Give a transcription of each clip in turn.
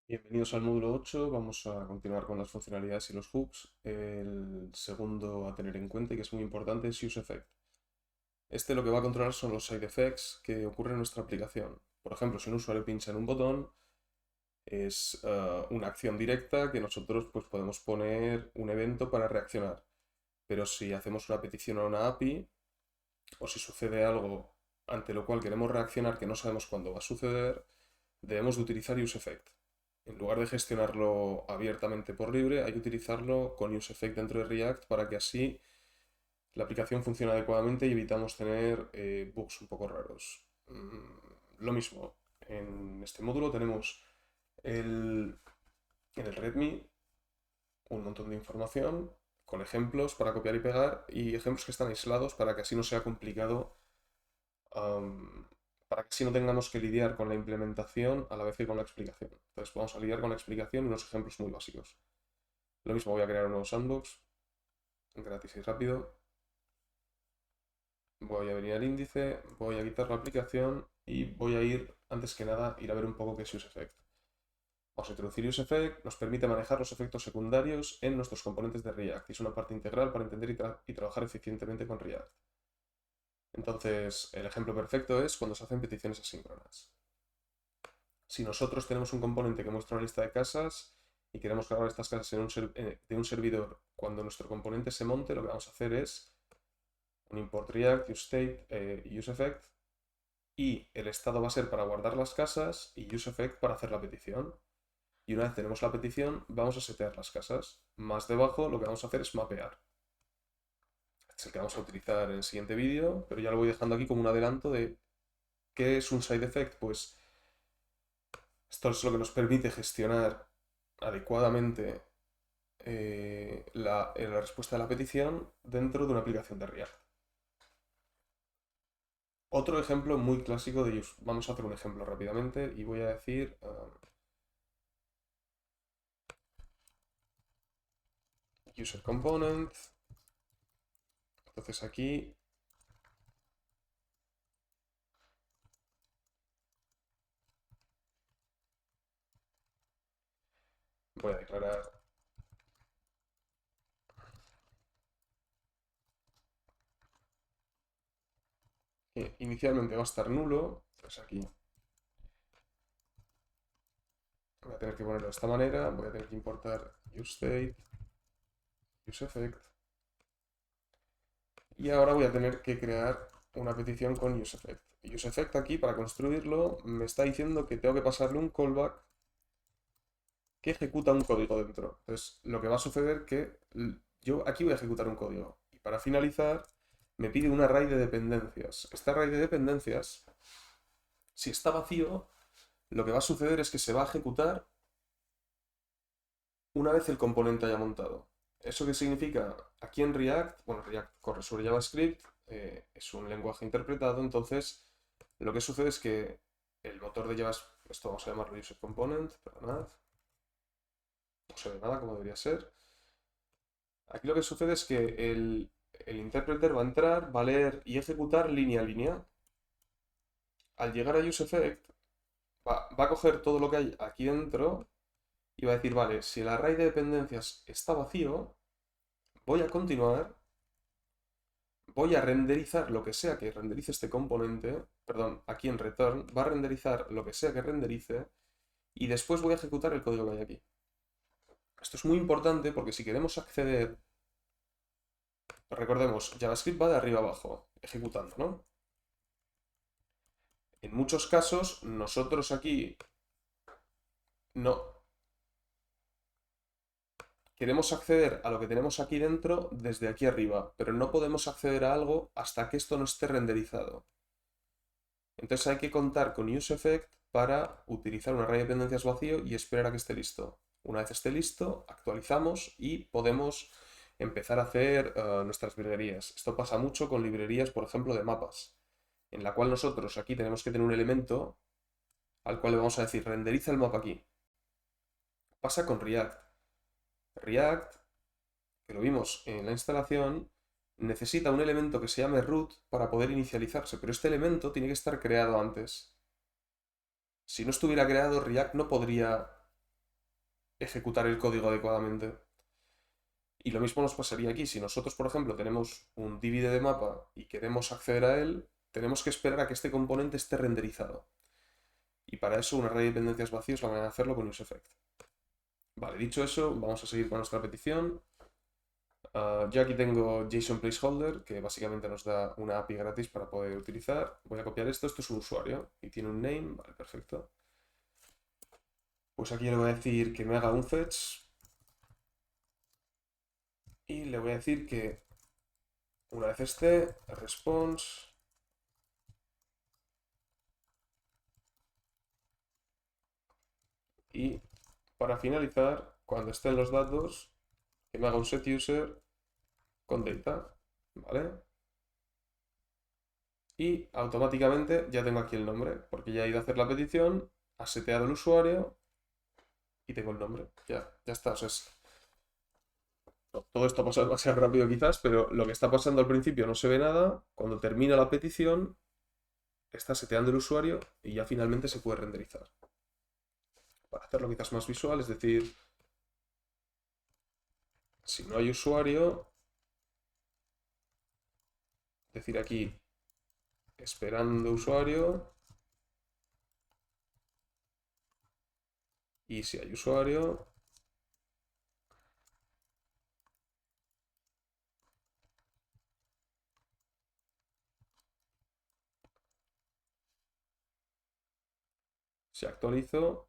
Bienvenidos al módulo 8. Vamos a continuar con las funcionalidades y los hooks. El segundo a tener en cuenta y que es muy importante es UseEffect. Este lo que va a controlar son los side effects que ocurren en nuestra aplicación. Por ejemplo, si un usuario pincha en un botón, es una acción directa que nosotros pues, podemos poner un evento para reaccionar. Pero si hacemos una petición a una API o si sucede algo ante lo cual queremos reaccionar que no sabemos cuándo va a suceder, debemos de utilizar UseEffect. En lugar de gestionarlo abiertamente por libre, hay que utilizarlo con UseEffect dentro de React para que así la aplicación funcione adecuadamente y evitamos tener bugs un poco raros. Lo mismo, en este módulo tenemos en el README un montón de información con ejemplos para copiar y pegar y ejemplos que están aislados para que así no sea complicado, am, para que así no tengamos que lidiar con la implementación a la vez que con la explicación. Entonces vamos a lidiar con la explicación y unos ejemplos muy básicos. Lo mismo, voy a crear un nuevo sandbox, gratis y rápido. Voy a venir al índice, voy a quitar la aplicación y voy a ir, antes que nada, ir a ver un poco qué es UseEffect. Vamos a introducir UseEffect, nos permite manejar los efectos secundarios en nuestros componentes de React y es una parte integral para entender y trabajar eficientemente con React. Entonces, el ejemplo perfecto es cuando se hacen peticiones asíncronas. Si nosotros tenemos un componente que muestra una lista de casas y queremos cargar estas casas de un servidor cuando nuestro componente se monte, lo que vamos a hacer es un import React, useState, useEffect, y el estado va a ser para guardar las casas y useEffect para hacer la petición. Y una vez tenemos la petición, vamos a setear las casas. Más debajo lo que vamos a hacer es mapear. Este es el que vamos a utilizar en el siguiente vídeo, pero ya lo voy dejando aquí como un adelanto de qué es un side effect. Pues esto es lo que nos permite gestionar adecuadamente la respuesta de la petición dentro de una aplicación de React. Otro ejemplo muy clásico de use. Vamos a hacer un ejemplo rápidamente y voy a decir user component. Entonces aquí voy a declarar que inicialmente va a estar nulo. Pues aquí voy a tener que ponerlo de esta manera. Voy a tener que importar useState, useEffect. Y ahora voy a tener que crear una petición con useEffect. UseEffect aquí, para construirlo, me está diciendo que tengo que pasarle un callback que ejecuta un código dentro. Entonces, lo que va a suceder es que yo aquí voy a ejecutar un código. Y para finalizar, me pide un array de dependencias. Este array de dependencias, si está vacío, lo que va a suceder es que se va a ejecutar una vez el componente haya montado. ¿Eso qué significa? Aquí en React, bueno, React corre sobre JavaScript, es un lenguaje interpretado, entonces lo que sucede es que el motor de JavaScript, esto vamos a llamarlo user component, perdonad, no se ve nada como debería ser. Aquí lo que sucede es que el interpreter va a entrar, va a leer y ejecutar línea a línea. Al llegar a useEffect, va a coger todo lo que hay aquí dentro y va a decir, vale, si el array de dependencias está vacío, voy a continuar, voy a renderizar lo que sea que renderice este componente, perdón, aquí en return, va a renderizar lo que sea que renderice y después voy a ejecutar el código que hay aquí. Esto es muy importante porque si queremos acceder, recordemos, JavaScript va de arriba abajo, ejecutando, ¿no? En muchos casos, nosotros aquí no queremos acceder a lo que tenemos aquí dentro desde aquí arriba, pero no podemos acceder a algo hasta que esto no esté renderizado. Entonces hay que contar con useEffect para utilizar un array de dependencias vacío y esperar a que esté listo. Una vez esté listo, actualizamos y podemos empezar a hacer nuestras librerías. Esto pasa mucho con librerías, por ejemplo, de mapas, en la cual nosotros aquí tenemos que tener un elemento al cual le vamos a decir renderiza el mapa aquí. Pasa con React. React, que lo vimos en la instalación, necesita un elemento que se llame root para poder inicializarse, pero este elemento tiene que estar creado antes. Si no estuviera creado, React no podría ejecutar el código adecuadamente. Y lo mismo nos pasaría aquí. Si nosotros, por ejemplo, tenemos un DVD de mapa y queremos acceder a él, tenemos que esperar a que este componente esté renderizado. Y para eso un array de dependencias vacío es la manera de hacerlo con useEffect. Vale, dicho eso, vamos a seguir con nuestra petición. Yo aquí tengo JSON Placeholder, que básicamente nos da una API gratis para poder utilizar. Voy a copiar esto. Esto es un usuario y tiene un name. Vale, perfecto. Pues aquí le voy a decir que me haga un fetch. Y le voy a decir que una vez esté, response. Y para finalizar, cuando estén los datos, que me haga un setUser con data. ¿Vale? Y automáticamente ya tengo aquí el nombre, porque ya he ido a hacer la petición, ha seteado el usuario y tengo el nombre. Ya está. O sea, todo esto ha pasado demasiado rápido quizás, pero lo que está pasando al principio no se ve nada. Cuando termina la petición, está seteando el usuario y ya finalmente se puede renderizar. Para hacerlo quizás más visual, es decir, si no hay usuario, decir aquí esperando usuario, y si hay usuario, si actualizo,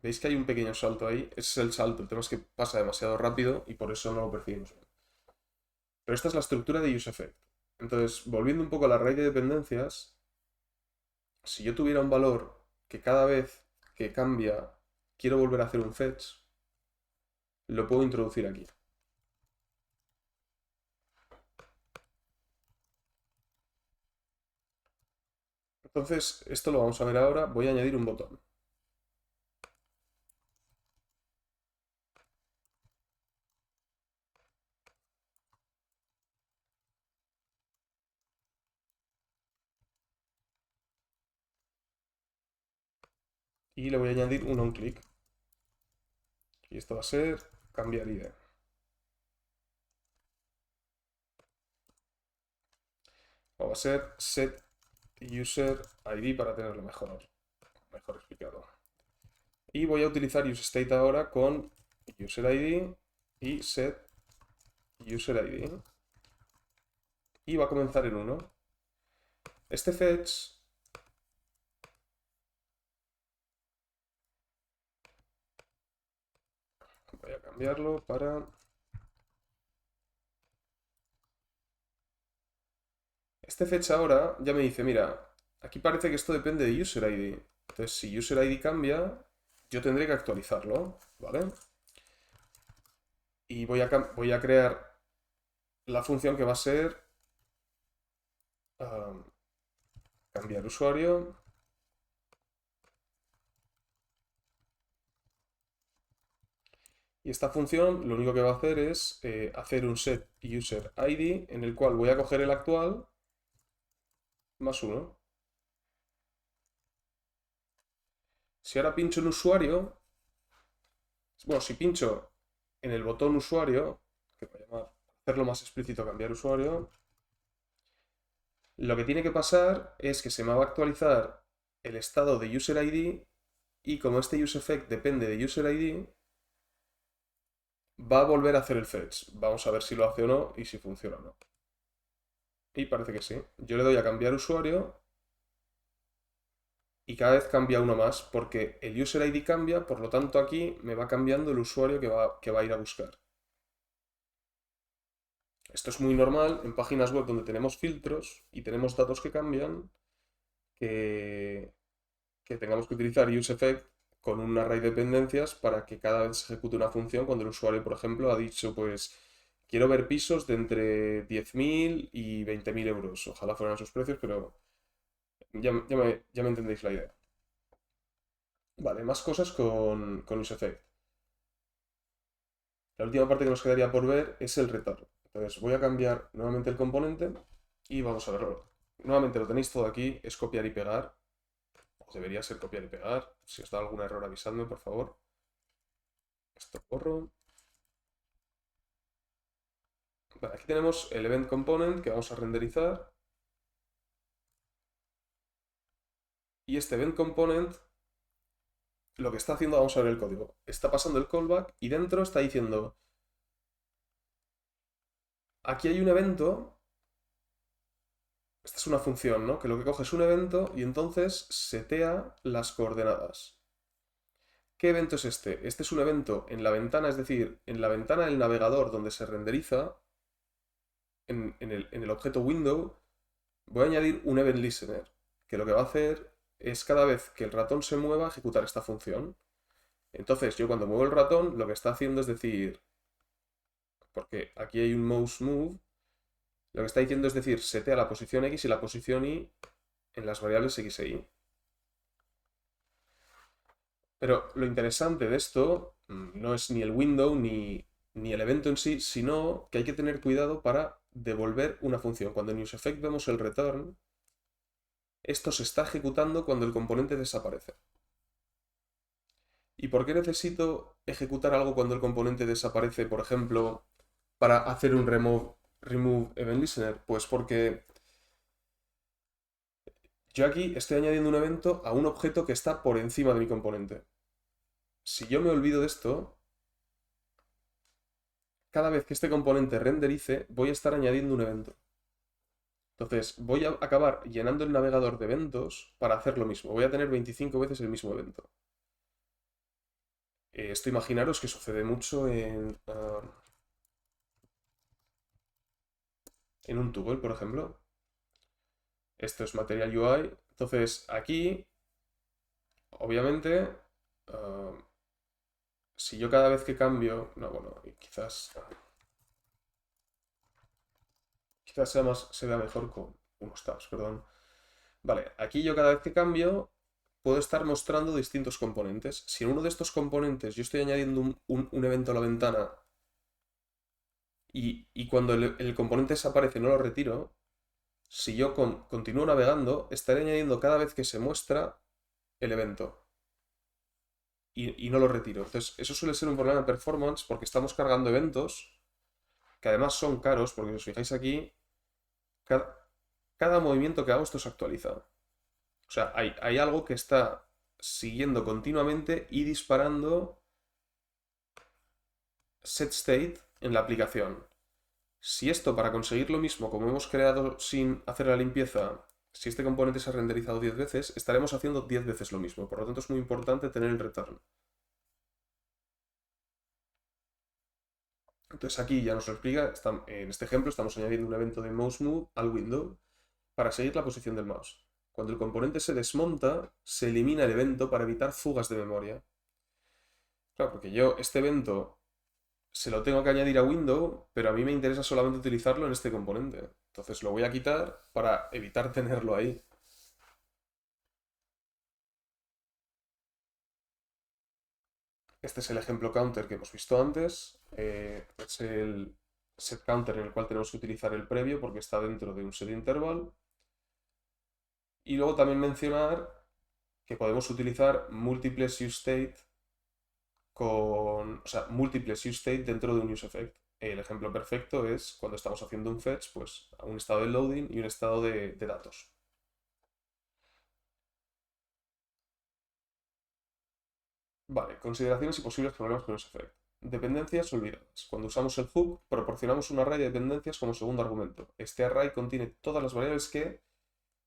veis que hay un pequeño salto ahí. Ese es el salto. El tema es que pasa demasiado rápido y por eso no lo percibimos. Pero esta es la estructura de useEffect. Entonces, volviendo un poco a la array de dependencias, si yo tuviera un valor que cada vez que cambia quiero volver a hacer un fetch, lo puedo introducir aquí. Entonces, esto lo vamos a ver ahora. Voy a añadir un botón. Y le voy a añadir un onClick. Y esto va a ser cambiar ID. O va a ser set user ID para tenerlo mejor explicado. Y voy a utilizar useState ahora con user ID y set user ID. Y va a comenzar en 1. Este fetch voy a cambiarlo para... Este fetch ahora ya me dice, mira, aquí parece que esto depende de user ID. Entonces, si user ID cambia, yo tendré que actualizarlo, ¿vale? Y voy a crear la función que va a ser cambiar usuario. Y esta función lo único que va a hacer es hacer un set user ID en el cual voy a coger el actual más 1. Si ahora pincho en usuario, bueno, si pincho en el botón usuario, que voy a llamar, hacerlo más explícito, cambiar usuario, lo que tiene que pasar es que se me va a actualizar el estado de user ID y como este useEffect depende de user ID, va a volver a hacer el fetch. Vamos a ver si lo hace o no y si funciona o no. Y parece que sí. Yo le doy a cambiar usuario y cada vez cambia uno más porque el user ID cambia, por lo tanto aquí me va cambiando el usuario que va a ir a buscar. Esto es muy normal en páginas web donde tenemos filtros y tenemos datos que cambian, que, que tengamos que utilizar useEffect con un array de dependencias para que cada vez se ejecute una función cuando el usuario, por ejemplo, ha dicho, pues, quiero ver pisos de entre 10.000 y 20.000 euros. Ojalá fueran sus precios, pero ya me entendéis la idea. Vale, más cosas con useEffect. La última parte que nos quedaría por ver es el retorno. Entonces voy a cambiar nuevamente el componente y vamos a verlo. Nuevamente lo tenéis todo aquí, es copiar y pegar. debería ser copiar y pegar. Si os da algún error avisadme, por favor. Esto borro. Vale, aquí tenemos el event component que vamos a renderizar. Y este event component lo que está haciendo, vamos a ver el código. Está pasando el callback y dentro está diciendo, aquí hay un evento. Esta es una función, ¿no? Que lo que coge es un evento y entonces setea las coordenadas. ¿Qué evento es este? Este es un evento en la ventana, es decir, en la ventana del navegador donde se renderiza, en el objeto window, voy a añadir un event listener, que lo que va a hacer es cada vez que el ratón se mueva, ejecutar esta función. Entonces, yo cuando muevo el ratón, lo que está haciendo es decir, porque aquí hay un mouse move, lo que está diciendo es decir, setea la posición X y la posición Y en las variables X e Y. Pero lo interesante de esto no es ni el window ni el evento en sí, sino que hay que tener cuidado para devolver una función. Cuando en useEffect vemos el return, esto se está ejecutando cuando el componente desaparece. ¿Y por qué necesito ejecutar algo cuando el componente desaparece, por ejemplo, para hacer un remove event listener? Pues porque yo aquí estoy añadiendo un evento a un objeto que está por encima de mi componente. Si yo me olvido de esto, cada vez que este componente renderice, voy a estar añadiendo un evento. Entonces, voy a acabar llenando el navegador de eventos para hacer lo mismo. Voy a tener 25 veces el mismo evento. Esto imaginaros que sucede mucho en un toggle, por ejemplo. Esto es Material UI. Entonces, aquí, obviamente, si yo cada vez que cambio... No, bueno, quizás se vea mejor con unos tabs, perdón. Vale, aquí yo cada vez que cambio puedo estar mostrando distintos componentes. Si en uno de estos componentes yo estoy añadiendo un evento a la ventana y cuando el componente desaparece no lo retiro, si yo continúo navegando, estaré añadiendo cada vez que se muestra el evento y no lo retiro. Entonces, eso suele ser un problema de performance porque estamos cargando eventos que además son caros, porque si os fijáis aquí, cada movimiento que hago esto se actualiza. O sea, hay algo que está siguiendo continuamente y disparando set state en la aplicación. Si esto, para conseguir lo mismo, como hemos creado sin hacer la limpieza, si este componente se ha renderizado 10 veces, estaremos haciendo 10 veces lo mismo. Por lo tanto, es muy importante tener el return. Entonces aquí ya nos lo explica, en este ejemplo estamos añadiendo un evento de mouse move al window para seguir la posición del mouse. Cuando el componente se desmonta, se elimina el evento para evitar fugas de memoria. Claro, porque yo este evento se lo tengo que añadir a window, pero a mí me interesa solamente utilizarlo en este componente. Entonces lo voy a quitar para evitar tenerlo ahí. Este es el ejemplo counter que hemos visto antes. Es el set counter en el cual tenemos que utilizar el previo porque está dentro de un set interval. Y luego también mencionar que podemos utilizar múltiples useState múltiples useState dentro de un useEffect. El ejemplo perfecto es cuando estamos haciendo un fetch, pues a un estado de loading y un estado de datos. Vale, consideraciones y posibles problemas con useEffect. Dependencias olvidadas. Cuando usamos el hook, proporcionamos un array de dependencias como segundo argumento. Este array contiene todas las variables que,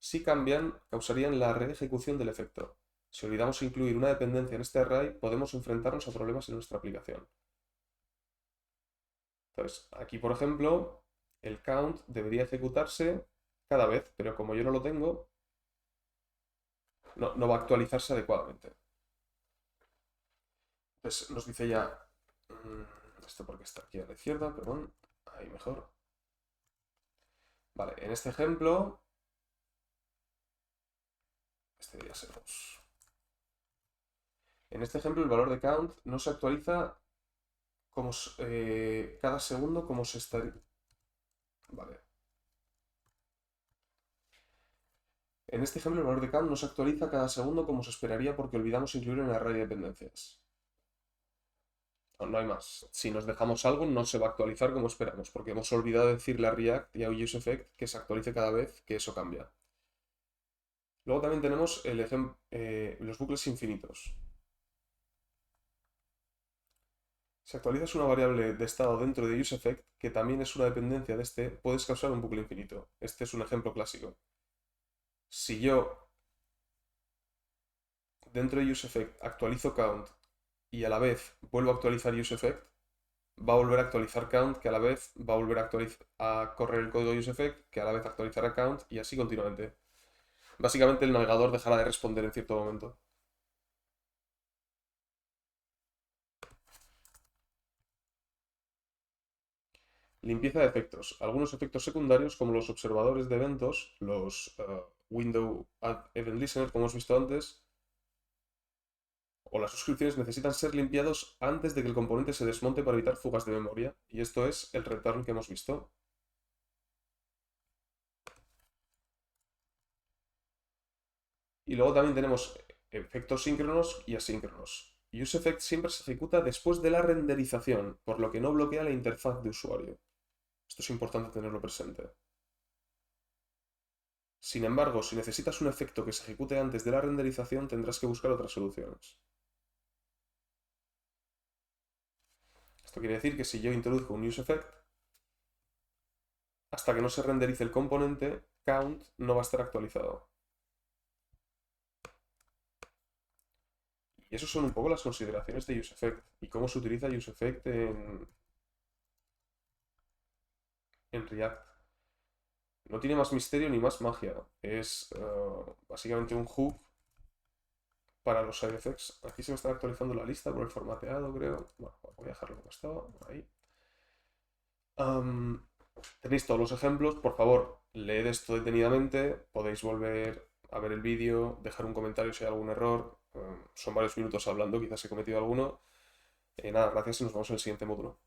si cambian, causarían la reejecución del efecto. Si olvidamos incluir una dependencia en este array, podemos enfrentarnos a problemas en nuestra aplicación. Entonces, aquí, por ejemplo, el count debería ejecutarse cada vez, pero como yo no lo tengo, no va a actualizarse adecuadamente. Entonces, nos dice ya... esto porque está aquí a la izquierda, perdón. Ahí mejor. Vale, en este ejemplo... Este debería ser 2. En este ejemplo, el valor de count no se actualiza como cada segundo como se está... Vale. En este ejemplo, el valor de count no se actualiza cada segundo como se esperaría porque olvidamos incluirlo en el array de dependencias. No hay más. Si nos dejamos algo, no se va a actualizar como esperamos, porque hemos olvidado decirle a React y a UseEffect que se actualice cada vez que eso cambia. Luego también tenemos los bucles infinitos. Si actualizas una variable de estado dentro de UseEffect, que también es una dependencia de este, puedes causar un bucle infinito. Este es un ejemplo clásico. Si yo dentro de UseEffect actualizo count y a la vez vuelvo a actualizar UseEffect, va a volver a actualizar count, que a la vez va a volver a correr el código de UseEffect, que a la vez actualizará count y así continuamente. Básicamente el navegador dejará de responder en cierto momento. Limpieza de efectos. Algunos efectos secundarios, como los observadores de eventos, los Window Add Event Listener, como hemos visto antes, o las suscripciones necesitan ser limpiados antes de que el componente se desmonte para evitar fugas de memoria. Y esto es el return que hemos visto. Y luego también tenemos efectos síncronos y asíncronos. UseEffect siempre se ejecuta después de la renderización, por lo que no bloquea la interfaz de usuario. Esto es importante tenerlo presente. Sin embargo, si necesitas un efecto que se ejecute antes de la renderización, tendrás que buscar otras soluciones. Esto quiere decir que si yo introduzco un useEffect, hasta que no se renderice el componente, count no va a estar actualizado. Y eso son un poco las consideraciones de useEffect y cómo se utiliza useEffect en React. No tiene más misterio ni más magia. Es básicamente un hook para los side effects. Aquí se me está actualizando la lista por el formateado, creo. Bueno, voy a dejarlo como estaba, ahí. Tenéis todos los ejemplos. Por favor, leed esto detenidamente. Podéis volver a ver el vídeo, dejar un comentario si hay algún error. Son varios minutos hablando, quizás he cometido alguno. Nada, gracias y nos vemos en el siguiente módulo.